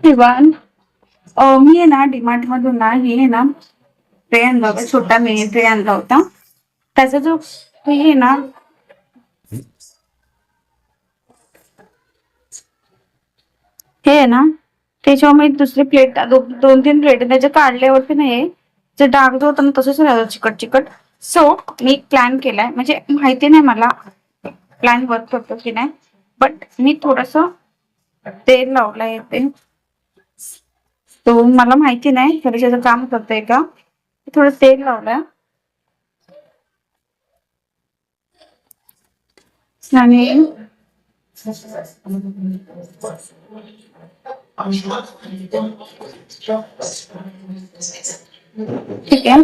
Even मी आहे ना डीमार्ट मधून ना हे आहे ना ट्रे आणला होता, छोटा मिनी ट्रे आणला होता. त्याचा जो हे आहे ना हे आहे ना त्याच्यावर मी दुसरी प्लेट दोन तीन प्लेट त्याच्या काढल्यावरती नाही जे डाग जो होता ना तसंच राहतो चिकट चिकट. सो मी प्लॅन केलाय, म्हणजे माहिती नाही मला प्लॅन वर्क करतो की नाही, बट मी थोडस तेल लावलंय येते. तो मला माहिती नाही त्याचं काम करतंय का. थोडं तेल लावलंय आणि ठीक आहे.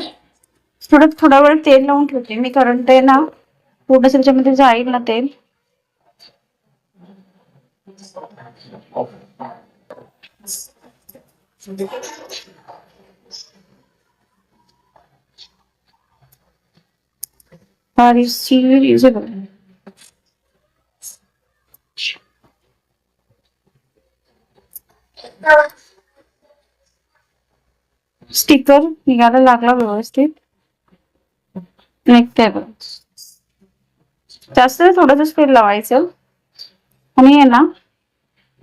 थोडा वेळ तेल लावून ठेवते मी, कारण ते ना पूर्ण त्याच्यामध्ये जाईल ना तेल. स्टिकर निघायला लागला व्यवस्थित निघतंय बघ. जास्त थोडंसं तेल लावायचं. आणि आहे ना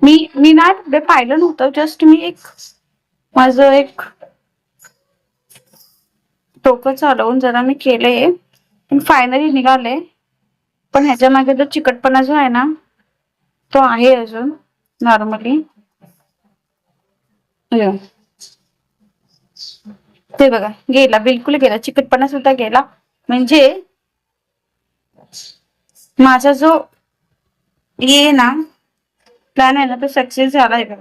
मी ना पुढे पाहिलं नव्हतं, जस्ट मी माझं एक डोकं चालवून जरा मी केलंय, पण फायनली निघाले. पण ह्याच्या मागे जो चिकटपणा जो आहे ना तो आहे अजून नॉर्मली. ते बघा गेला, बिलकुल गेला, चिकटपणा सुद्धा गेला. म्हणजे माझा जो ये ना प्लॅन आहे ना तो सक्सेस झालाय बघा.